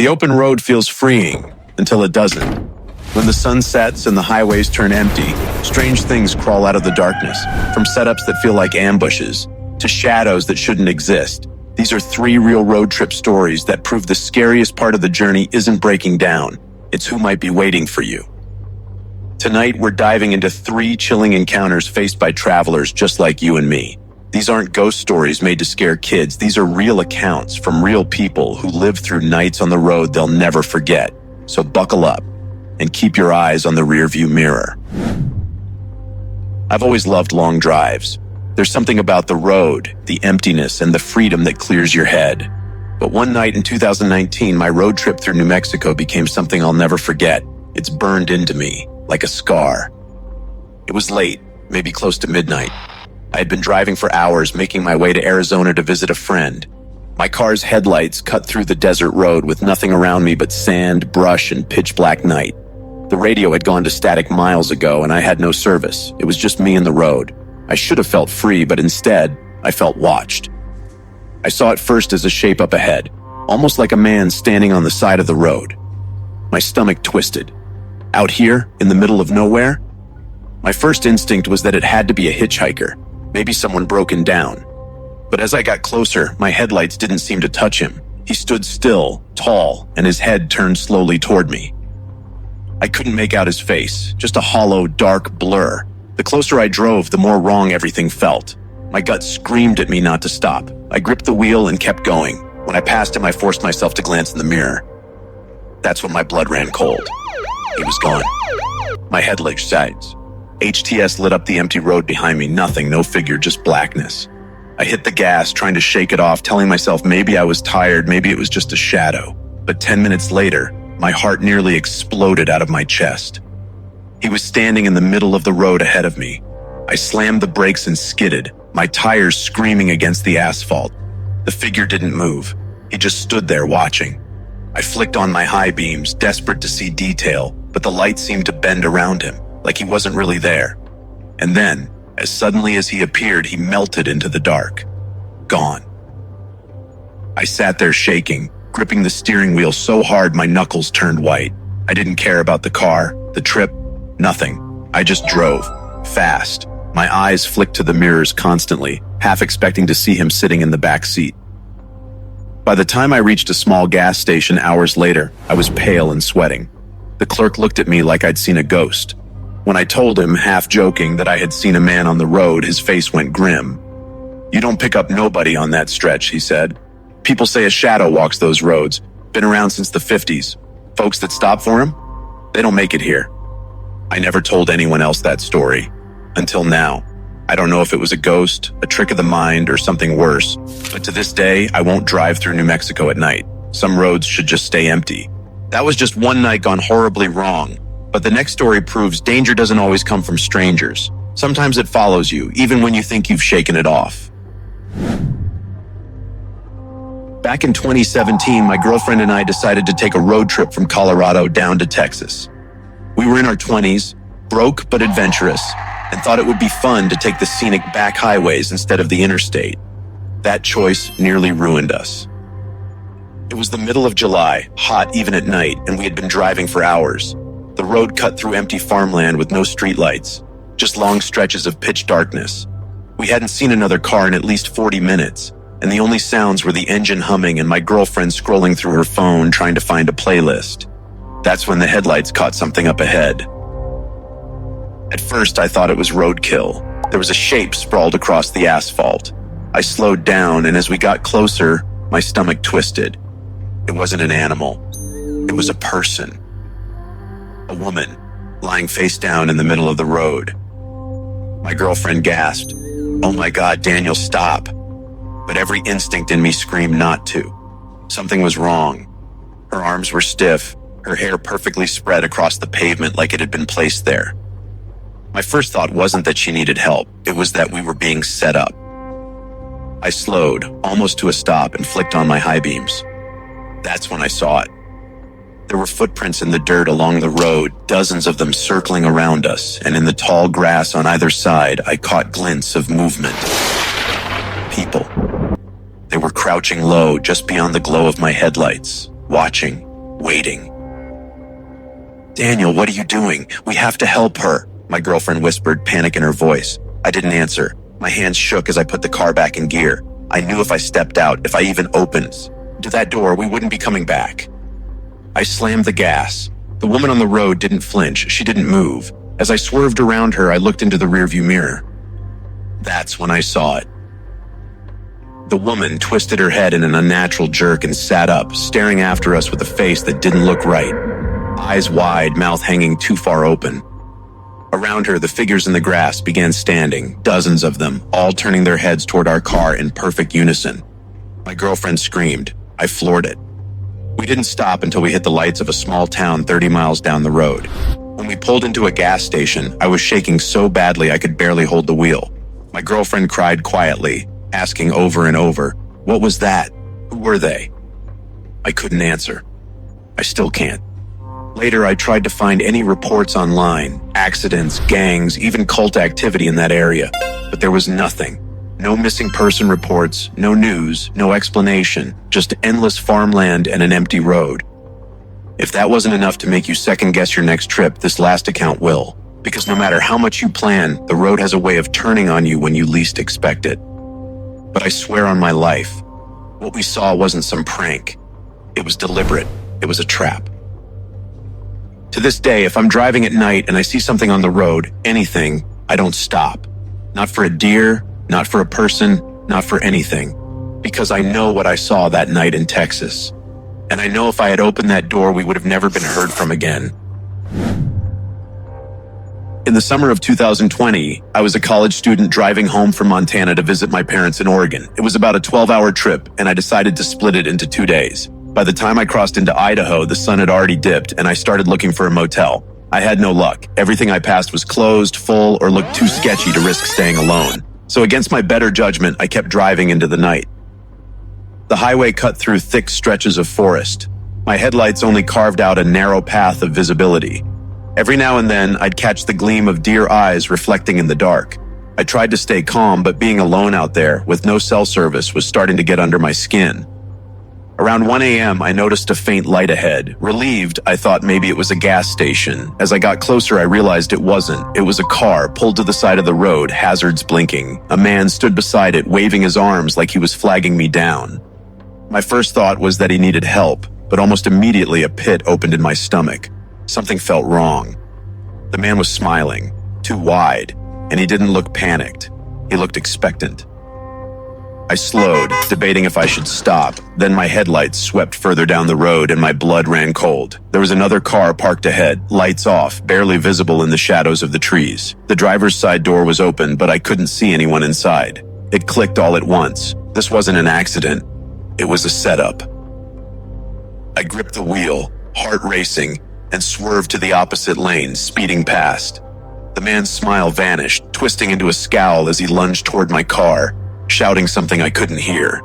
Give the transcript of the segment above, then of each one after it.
The open road feels freeing until it doesn't. When the sun sets and the highways turn empty, strange things crawl out of the darkness, from setups that feel like ambushes to shadows that shouldn't exist. These are 3 real road trip stories that prove the scariest part of the journey isn't breaking down. It's who might be waiting for you. Tonight, we're diving into 3 chilling encounters faced by travelers just like you and me. These aren't ghost stories made to scare kids. These are real accounts from real people who lived through nights on the road they'll never forget. So buckle up and keep your eyes on the rearview mirror. I've always loved long drives. There's something about the road, the emptiness, and the freedom that clears your head. But one night in 2019, my road trip through New Mexico became something I'll never forget. It's burned into me, like a scar. It was late, maybe close to midnight. I had been driving for hours, making my way to Arizona to visit a friend. My car's headlights cut through the desert road with nothing around me but sand, brush, and pitch black night. The radio had gone to static miles ago, and I had no service. It was just me and the road. I should have felt free, but instead, I felt watched. I saw it first as a shape up ahead, almost like a man standing on the side of the road. My stomach twisted. Out here, in the middle of nowhere? My first instinct was that it had to be a hitchhiker, maybe someone broken down. But as I got closer, my headlights didn't seem to touch him. He stood still, tall, and his head turned slowly toward me. I couldn't make out his face, just a hollow, dark blur. The closer I drove, the more wrong everything felt. My gut screamed at me not to stop. I gripped the wheel and kept going. When I passed him, I forced myself to glance in the mirror. That's when my blood ran cold. He was gone. My headlights sides. HTS lit up the empty road behind me. Nothing, no figure, just blackness. I hit the gas, trying to shake it off, telling myself maybe I was tired, maybe it was just a shadow. But 10 minutes later, my heart nearly exploded out of my chest. He was standing in the middle of the road ahead of me. I slammed the brakes and skidded, my tires screaming against the asphalt. The figure didn't move. He just stood there watching. I flicked on my high beams, desperate to see detail, but the light seemed to bend around him, like he wasn't really there. And then, as suddenly as he appeared, he melted into the dark. Gone. I sat there shaking, gripping the steering wheel so hard my knuckles turned white. I didn't care about the car, the trip, nothing. I just drove, fast. My eyes flicked to the mirrors constantly, half expecting to see him sitting in the back seat. By the time I reached a small gas station hours later, I was pale and sweating. The clerk looked at me like I'd seen a ghost. When I told him, half joking, that I had seen a man on the road, his face went grim. "You don't pick up nobody on that stretch," he said. "People say a shadow walks those roads. Been around since the 50s. Folks that stop for him, they don't make it here." I never told anyone else that story. Until now. I don't know if it was a ghost, a trick of the mind, or something worse. But to this day, I won't drive through New Mexico at night. Some roads should just stay empty. That was just one night gone horribly wrong. But the next story proves danger doesn't always come from strangers. Sometimes it follows you, even when you think you've shaken it off. Back in 2017, my girlfriend and I decided to take a road trip from Colorado down to Texas. We were in our 20s, broke but adventurous, and thought it would be fun to take the scenic back highways instead of the interstate. That choice nearly ruined us. It was the middle of July, hot even at night, and we had been driving for hours. The road cut through empty farmland with no streetlights, just long stretches of pitch darkness. We hadn't seen another car in at least 40 minutes, and the only sounds were the engine humming and my girlfriend scrolling through her phone trying to find a playlist. That's when the headlights caught something up ahead. At first, I thought it was roadkill. There was a shape sprawled across the asphalt. I slowed down, and as we got closer, my stomach twisted. It wasn't an animal. It was a person. A woman, lying face down in the middle of the road. My girlfriend gasped, "Oh my God, Daniel, stop." But every instinct in me screamed not to. Something was wrong. Her arms were stiff, her hair perfectly spread across the pavement like it had been placed there. My first thought wasn't that she needed help, it was that we were being set up. I slowed, almost to a stop, and flicked on my high beams. That's when I saw it. There were footprints in the dirt along the road, dozens of them circling around us, and in the tall grass on either side, I caught glints of movement. People. They were crouching low just beyond the glow of my headlights, watching, waiting. "Daniel, what are you doing? We have to help her," my girlfriend whispered, panic in her voice. I didn't answer. My hands shook as I put the car back in gear. I knew if I stepped out, if I even opened to that door, we wouldn't be coming back. I slammed the gas. The woman on the road didn't flinch. She didn't move. As I swerved around her, I looked into the rearview mirror. That's when I saw it. The woman twisted her head in an unnatural jerk and sat up, staring after us with a face that didn't look right. Eyes wide, mouth hanging too far open. Around her, the figures in the grass began standing, dozens of them, all turning their heads toward our car in perfect unison. My girlfriend screamed. I floored it. We didn't stop until we hit the lights of a small town 30 miles down the road. When we pulled into a gas station, I was shaking so badly I could barely hold the wheel. My girlfriend cried quietly, asking over and over, "What was that? Who were they?" I couldn't answer. I still can't. Later, I tried to find any reports online, accidents, gangs, even cult activity in that area, but there was nothing. No missing person reports, no news, no explanation, just endless farmland and an empty road. If that wasn't enough to make you second-guess your next trip, this last account will. Because no matter how much you plan, the road has a way of turning on you when you least expect it. But I swear on my life, what we saw wasn't some prank. It was deliberate. It was a trap. To this day, if I'm driving at night and I see something on the road, anything, I don't stop. Not for a deer, not for a person, not for anything. Because I know what I saw that night in Texas. And I know if I had opened that door, we would have never been heard from again. In the summer of 2020, I was a college student driving home from Montana to visit my parents in Oregon. It was about a 12-hour trip, and I decided to split it into 2 days. By the time I crossed into Idaho, the sun had already dipped, and I started looking for a motel. I had no luck. Everything I passed was closed, full, or looked too sketchy to risk staying alone. So against my better judgment, I kept driving into the night. The highway cut through thick stretches of forest. My headlights only carved out a narrow path of visibility. Every now and then, I'd catch the gleam of deer eyes reflecting in the dark. I tried to stay calm, but being alone out there, with no cell service, was starting to get under my skin. Around 1 a.m., I noticed a faint light ahead. Relieved, I thought maybe it was a gas station. As I got closer, I realized it wasn't. It was a car pulled to the side of the road, hazards blinking. A man stood beside it, waving his arms like he was flagging me down. My first thought was that he needed help, but almost immediately a pit opened in my stomach. Something felt wrong. The man was smiling, too wide, and he didn't look panicked. He looked expectant. I slowed, debating if I should stop. Then my headlights swept further down the road and my blood ran cold. There was another car parked ahead, lights off, barely visible in the shadows of the trees. The driver's side door was open, but I couldn't see anyone inside. It clicked all at once. This wasn't an accident. It was a setup. I gripped the wheel, heart racing, and swerved to the opposite lane, speeding past. The man's smile vanished, twisting into a scowl as he lunged toward my car, shouting something I couldn't hear.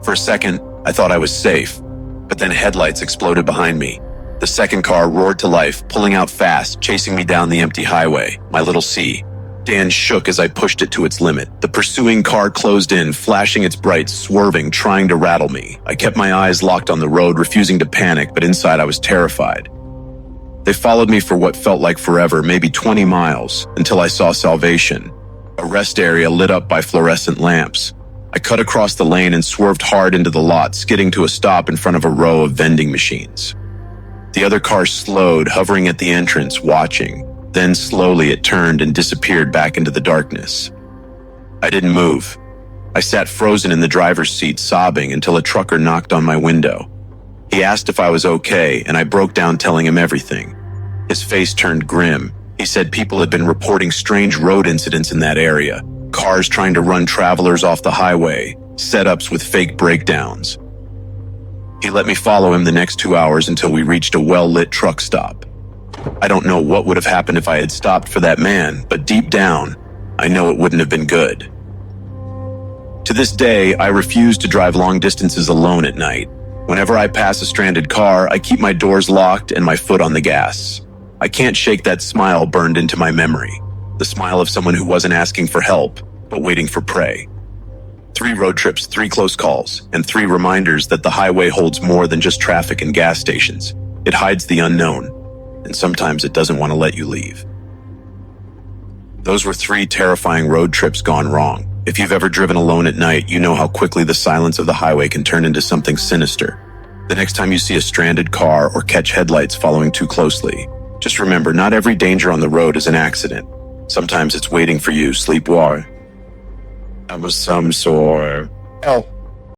For a second, I thought I was safe, but then headlights exploded behind me. The second car roared to life, pulling out fast, chasing me down the empty highway, my little C. Dan shook as I pushed it to its limit. The pursuing car closed in, flashing its brights, swerving, trying to rattle me. I kept my eyes locked on the road, refusing to panic, but inside I was terrified. They followed me for what felt like forever, maybe 20 miles, until I saw Salvation, a rest area lit up by fluorescent lamps. I cut across the lane and swerved hard into the lot, skidding to a stop in front of a row of vending machines. The other car slowed, hovering at the entrance, watching. Then slowly it turned and disappeared back into the darkness. I didn't move. I sat frozen in the driver's seat, sobbing until a trucker knocked on my window. He asked if I was okay, and I broke down telling him everything. His face turned grim. He said people had been reporting strange road incidents in that area. Cars trying to run travelers off the highway, setups with fake breakdowns. He let me follow him the next 2 hours until we reached a well-lit truck stop. I don't know what would have happened if I had stopped for that man, but deep down, I know it wouldn't have been good. To this day, I refuse to drive long distances alone at night. Whenever I pass a stranded car, I keep my doors locked and my foot on the gas. I can't shake that smile burned into my memory, the smile of someone who wasn't asking for help, but waiting for prey. 3 road trips, 3 close calls, and 3 reminders that the highway holds more than just traffic and gas stations. It hides the unknown, and sometimes it doesn't want to let you leave. Those were 3 terrifying road trips gone wrong. If you've ever driven alone at night, you know how quickly the silence of the highway can turn into something sinister. The next time you see a stranded car or catch headlights following too closely, just remember, not every danger on the road is an accident. Sometimes it's waiting for you, sleepwalker. That was some sort. Oh,